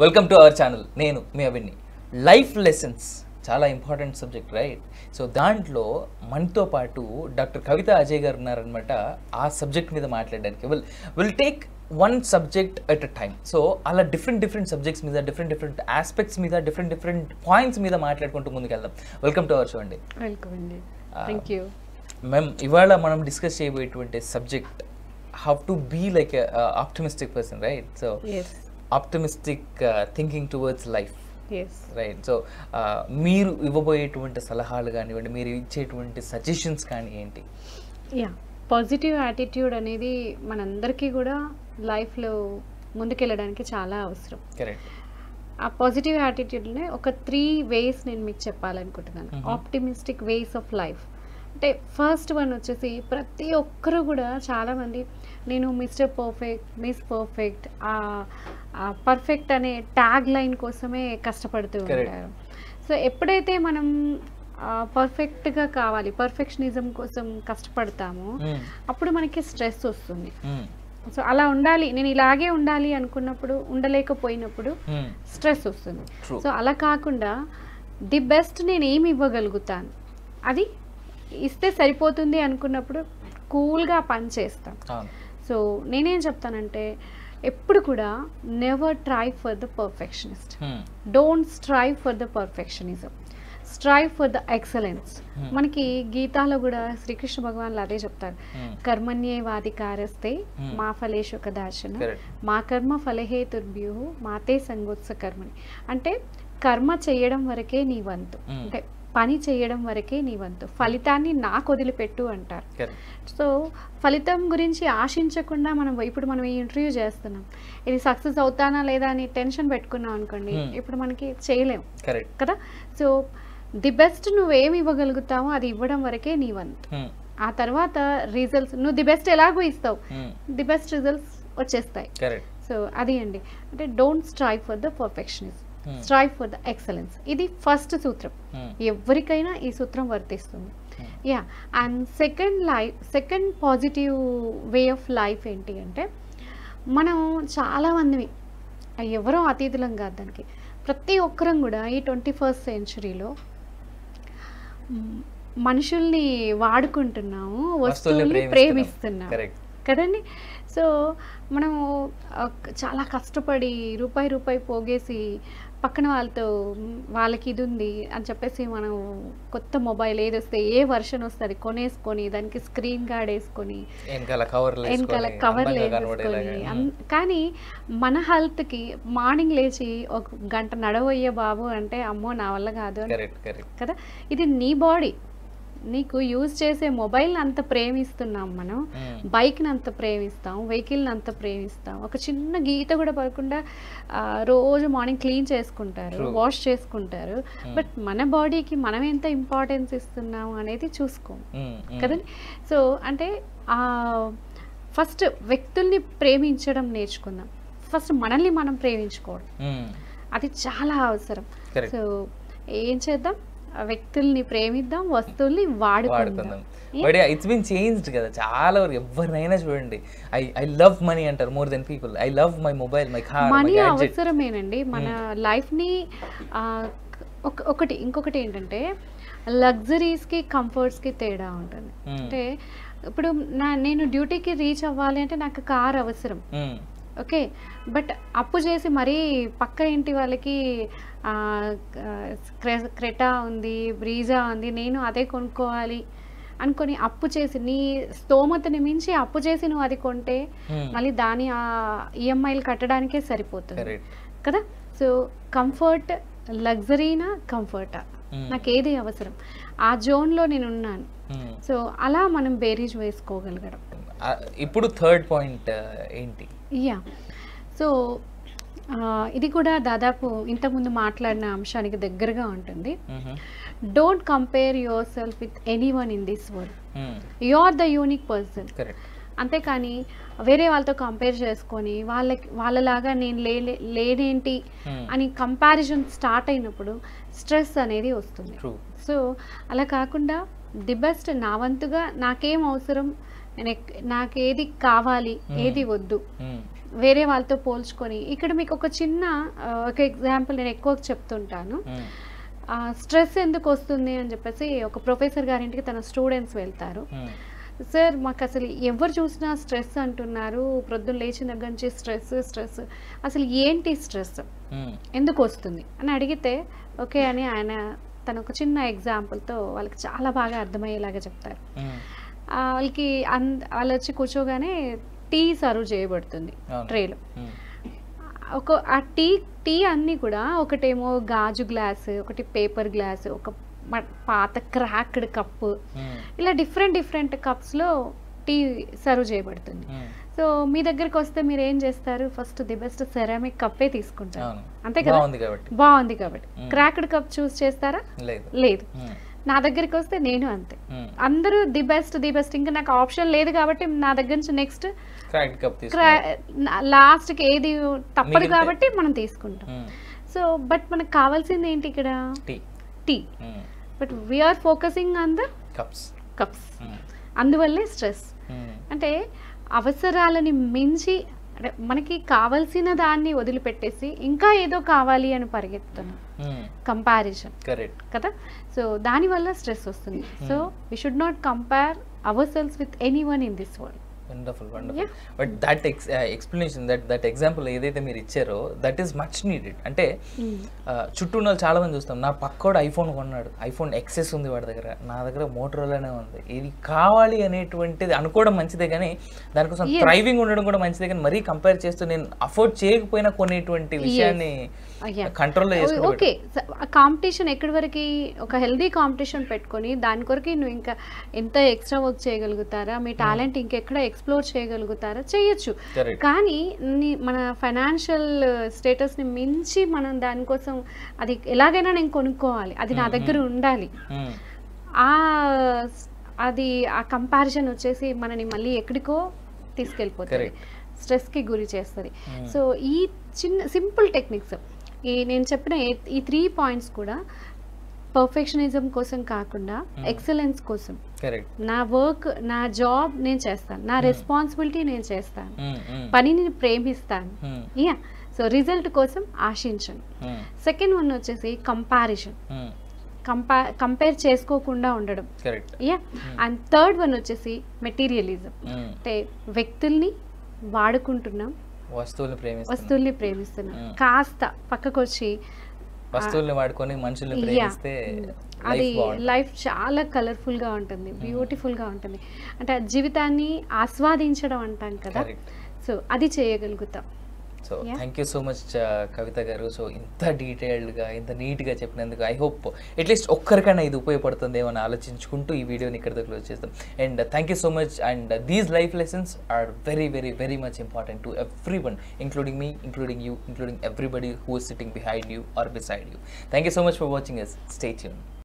Welcome to our channel. నేను మీ అవిన్ని. Life lessons చాలా important subject, right? So దాంట్లో మనతో పాటు డాక్టర్ కవిత అజయ్ గారు ఉన్నారనమాట. ఆ సబ్జెక్ట్ మీద మాట్లాడడానికి will take one subject at a time. So అలా డిఫరెంట్ సబ్జెక్ట్స్ మీద డిఫరెంట్ ఆస్పెక్ట్స్ మీద డిఫరెంట్ పాయింట్స్ మీద మాట్లాడుకుంటూ ముందుకెళ్దాం. వెల్కమ్ టు అవర్ షో అండి. వెల్కమ్ అండి. Thank you ma'am. ఇవాళ మనం డిస్కస్ చేయబోయేటువంటి subject how to be like optimistic person, right? So optimistic thinking towards life, right? So మీరు ఇవ్వబోయేటువంటి సలహాలు కానివ్వండి, మీరు ఇచ్చేటువంటి సజెషన్స్ కానీ ఏంటి? పాజిటివ్ యాటిట్యూడ్ అనేది మనందరికీ కూడా లైఫ్లో ముందుకెళ్ళడానికి చాలా అవసరం. కరెక్ట్. ఆ పాజిటివ్ యాటిట్యూడ్ని ఒక 3 ways నేను మీకు చెప్పాలనుకుంటున్నాను. ఆప్టిమిస్టిక్ వేస్ ఆఫ్ లైఫ్ అంటే ఫస్ట్ వన్ వచ్చేసి, ప్రతి ఒక్కరు కూడా చాలామంది నేను mister perfect, miss perfect, perfect అనే ట్యాగ్ లైన్ కోసమే కష్టపడుతూ ఉంటారు. సో ఎప్పుడైతే మనం పర్ఫెక్ట్గా కావాలి, పర్ఫెక్షనిజం కోసం కష్టపడతామో అప్పుడు మనకి స్ట్రెస్ వస్తుంది. సో అలా ఉండాలి, నేను ఇలాగే ఉండాలి అనుకున్నప్పుడు ఉండలేకపోయినప్పుడు స్ట్రెస్ వస్తుంది. సో అలా కాకుండా ది బెస్ట్ నేను ఏమి ఇవ్వగలుగుతాను అది ఇస్తే సరిపోతుంది అనుకున్నప్పుడు కూల్గా పని చేస్తాం. సో నేనేం చెప్తానంటే, ఎప్పుడు కూడా never try for the perfectionist, don't strive for the perfectionism, strive for the excellence. మనకి గీతాలో కూడా శ్రీకృష్ణ భగవాన్లు అదే చెప్తారు, కర్మణ్యేవాధికారస్తే మా ఫలేషు కదాచన మా కర్మ ఫలహేతుర్భ్యో మాతే సంగోత్స కర్మని. అంటే కర్మ చేయడం వరకే నీ వంతు, అంటే పని చేయడం వరకే నీ వంతు, ఫలితాన్ని నాకు వదిలిపెట్టు అంటారు. సో ఫలితం గురించి ఆశించకుండా ఇప్పుడు మనం ఈ ఇంటర్వ్యూ చేస్తున్నాం, ఇది సక్సెస్ అవుతానా లేదా అని టెన్షన్ పెట్టుకున్నాం అనుకోండి, ఇప్పుడు మనకి చేయలేం కదా. సో ది బెస్ట్ నువ్వేమి ఇవ్వగలుగుతావో అది ఇవ్వడం వరకే నీ వంతు. ఆ తర్వాత రిజల్ట్స్ నువ్వు ది బెస్ట్ ఎలాగో ఇస్తావు, ది బెస్ట్ రిజల్ట్స్ వచ్చేస్తాయి. సో అది అండి, అంటే don't strive for the perfectionism, strive for the excellence. ఇది ఫస్ట్ సూత్రం, ఎవరికైనా ఈ సూత్రం వర్తిస్తుంది. And second positive way of life ఏంటి అంటే, మనం చాలామంది ఎవరో అతీతులం కాదు దానికి, ప్రతి ఒక్కరం కూడా ఈ 21st centuryలో మనుషుల్ని వాడుకుంటున్నాము, వస్తువుల్ని ప్రేమిస్తున్నాము కదండి. సో మనము చాలా కష్టపడి రూపాయి పోగేసి పక్కన వాళ్ళకి ఇది ఉంది అని చెప్పేసి మనం కొత్త మొబైల్ ఏది వస్తే, ఏ వర్షన్ వస్తే అది కొనేసుకొని దానికి స్క్రీన్ గార్డ్ వేసుకొని వెనకాల కవర్లు వేసుకొని, కానీ మన హెల్త్కి మార్నింగ్ లేచి 1 గంట నడవయ్యే బాబు అంటే అమ్మో నా వల్ల కాదు కదా. ఇది నీ బాడీ, నీకు యూజ్ చేసే మొబైల్ని అంత ప్రేమిస్తున్నాం మనం, బైక్ని అంత ప్రేమిస్తాం, వెహికల్ని అంత ప్రేమిస్తాం. ఒక చిన్న గీత కూడా పడకుండా రోజు మార్నింగ్ క్లీన్ చేసుకుంటారు, వాష్ చేసుకుంటారు. బట్ మన బాడీకి మనం ఎంత ఇంపార్టెన్స్ ఇస్తున్నాము అనేది చూసుకోము కదండి. సో అంటే ఫస్ట్ వ్యక్తుల్ని ప్రేమించడం నేర్చుకుందాం, ఫస్ట్ మనల్ని మనం ప్రేమించుకోవడం అది చాలా అవసరం. సో ఏం చేద్దాం, వ్యక్తుల్ని ప్రేమిద్దాం, వస్తువుల్ని వాడుకుందాం. ఇట్స్ బీన్ చేంజ్డ్ కదా చాలా వరకు. ఎవరినైనా చూడండి, ఐ లవ్ మనీ అంటారు more than people. I love my mobile, my car. Money అవసరమేనండి మన లైఫ్ని. ఇంకొకటి ఏంటంటే, లగ్జరీస్కి కంఫర్ట్స్కి తేడా ఉంటుంది. అంటే ఇప్పుడు నేను డ్యూటీకి రీచ్ అవ్వాలి అంటే నాకు కార్ అవసరం, ఓకే. బట్ అప్పు చేసి మరీ పక్క ఇంటి వాళ్ళకి క్రెటా ఉంది, బ్రీజా ఉంది, నేను అదే కొనుక్కోవాలి అనుకొని అప్పు చేసి, నీ స్తోమతని మించి అప్పు చేసి నువ్వు అది కొంటే మళ్ళీ దాని ఈఎంఐలు కట్టడానికే సరిపోతుంది కదా. సో కంఫర్ట్, లగ్జరీనా కంఫర్టా, నాకు ఏది అవసరం, ఆ జోన్లో నేను ఉన్నాను. సో అలా మనం బేరీజ్ వేసుకోగలగడం. ఇప్పుడు థర్డ్ పాయింట్ ఏంటి? సో ఇది కూడా దాదాపు ఇంతకుముందు మాట్లాడిన అంశానికి దగ్గరగా ఉంటుంది. Don't compare yourself with anyone in this world, you are the unique person. అంతేకాని వేరే వాళ్ళతో కంపేర్ చేసుకొని వాళ్ళలాగా నేను లేనేంటి అని కంపారిజన్ స్టార్ట్ అయినప్పుడు స్ట్రెస్ అనేది వస్తుంది. సో అలా కాకుండా ది బెస్ట్ నా వంతుగా నాకేం అవసరం, నాకేది కావాలి ఏది వద్దు, వేరే వాళ్ళతో పోల్చుకొని ఇక్కడ మీకు ఒక చిన్న ఒక ఎగ్జాంపుల్ నేను ఎక్కువ చెప్తుంటాను. స్ట్రెస్ ఎందుకు వస్తుంది అని చెప్పేసి ఒక ప్రొఫెసర్ గారింటికి తన స్టూడెంట్స్ వెళ్తారు. సార్ మాకు అసలు ఎవరు చూసినా స్ట్రెస్ అంటున్నారు, ప్రొద్దున లేచిన దగ్గర నుంచి స్ట్రెస్, అసలు ఏంటి స్ట్రెస్ ఎందుకు వస్తుంది అని అడిగితే ఓకే అని ఆయన తన ఒక చిన్న ఎగ్జాంపుల్తో వాళ్ళకి చాలా బాగా అర్థమయ్యేలాగా చెప్తారు. వాళ్ళకి వాళ్ళు వచ్చి కూర్చోగానే టీ సర్వ్ చేయబడుతుంది ట్రేలో. ఆ టీ అన్నీ కూడా ఒకటేమో గాజు గ్లాస్, ఒకటి పేపర్ గ్లాస్, ఒక పాత క్రాక్డ్ కప్పు, ఇలా డిఫరెంట్ కప్స్లో టీ సర్వ్ చేయబడుతుంది. సో మీ దగ్గరికి వస్తే మీరు ఏం చేస్తారు? ఫస్ట్ ది బెస్ట్ సెరామిక్ కప్పే తీసుకుంటారు, అంతే కదా, బాగుంది కాబట్టి. క్రాక్డ్ కప్ చూస్ చేస్తారా? లేదు. నా దగ్గరికి వస్తే నేను అంతే. అందరూ ది బెస్ట్ ఇంకా నాకు ఆప్షన్ లేదు కాబట్టి నా దగ్గర నుంచి నెక్స్ట్ లాస్ట్కి ఏది తప్పదు కాబట్టి మనం తీసుకుంటాం. సో బట్ మనకు కావాల్సింది ఏంటి ఇక్కడ? Tea. But we're focusing on the cups. అందువల్లే స్ట్రెస్. అంటే అవసరాలని మించి అంటే మనకి కావాల్సిన దాన్ని వదిలిపెట్టేసి ఇంకా ఏదో కావాలి అని పరిగెత్తుతున్నాం. కంపారిజన్ కదా. సో దానివల్ల స్ట్రెస్ వస్తుంది. So we should not compare ourselves with anyone in this world. Wonderful. But that explanation, that example ఏదైతే మీరు ఇచ్చారో దట్ ఈస్ మచ్ నీడెడ్. అంటే చుట్టూ ఉన్న వాళ్ళు చాలా మంది చూస్తాం, నా పక్కోడు ఐఫోన్ కొన్నాడు, ఐఫోన్ ఎక్సెస్ ఉంది వాడి దగ్గర, నా దగ్గర మోటరోలానే ఉంది, ఇది కావాలి అనేటువంటిది అనుకోవడం మంచిదే, కానీ దానికోసం డ్రైవింగ్ ఉండడం కూడా మంచిదే, కానీ మరీ కంపేర్ చేస్తూ నేను అఫోర్డ్ చేయకపోయినా కొనేటువంటి విషయాన్ని కంట్రోల్లో చేసుకోవాలి. ఓకే, కాంపిటీషన్ ఎక్కడి వరకు? ఒక హెల్దీ కాంపిటీషన్ పెట్టుకొని దాని కొరకు నువ్వు ఇంకా ఎంత ఎక్స్ట్రా వర్క్ చేయగలుగుతారా, మీ టాలెంట్ ఇంకెక్కడ ఎక్స్ప్లోర్ చేయగలుగుతారా, చేయొచ్చు. కానీ మన ఫైనాన్షియల్ స్టేటస్ని మించి మనం దానికోసం అది ఎలాగైనా నేను కొనుక్కోవాలి, అది నా దగ్గర ఉండాలి, అది ఆ కంపారిజన్ వచ్చేసి మనని మళ్ళీ ఎక్కడికో తీసుకెళ్ళిపోతుంది, స్ట్రెస్కి గురి చేస్తుంది. సో ఈ చిన్న సింపుల్ టెక్నిక్స్, నేను చెప్పిన ఈ 3 పాయింట్స్ కూడా పర్ఫెక్షనిజం కోసం కాకుండా ఎక్సలెన్స్ కోసం, నా వర్క్, నా జాబ్ నేను చేస్తాను, నా రెస్పాన్సిబిలిటీ నేను చేస్తాను, పనిని ప్రేమిస్తాను, యా. సో రిజల్ట్ కోసం ఆశించను. సెకండ్ వన్ వచ్చేసి కంపారిజన్, కంపేర్ చేసుకోకుండా ఉండడం, యా. అండ్ థర్డ్ వన్ వచ్చేసి మెటీరియలిజం, అంటే వ్యక్తుల్ని వాడుకుంటున్నాం, వస్తువుల్ని ప్రేమిస్తున్నాం, కాస్త పక్కకు వచ్చి వస్తువుల్ని వాడుకొని మనుషుల్ని ప్రేమిస్తే అది లైఫ్ చాలా కలర్ఫుల్ గా ఉంటుంది, బ్యూటిఫుల్ గా ఉంటుంది. అంటే జీవితాన్ని ఆస్వాదించడం అంటాం కదా, సో అది చేయగలుగుతాం. So thank you so much Kavitha garu. So ఇంత డీటెయిల్డ్గా, ఇంత నీట్గా చెప్పినందుకు ఐ హోప్ అట్లీస్ట్ ఒక్కరికైనా ఇది ఉపయోగపడుతుందేమో అని ఆలోచించుకుంటూ ఈ వీడియోని ఇక్కడితో క్లోజ్ చేస్తాం. And thank you so much. And these life lessons are very much important to everyone, including me, including you, including everybody who is sitting behind you or beside you. Thank you so much for watching us. Stay tuned.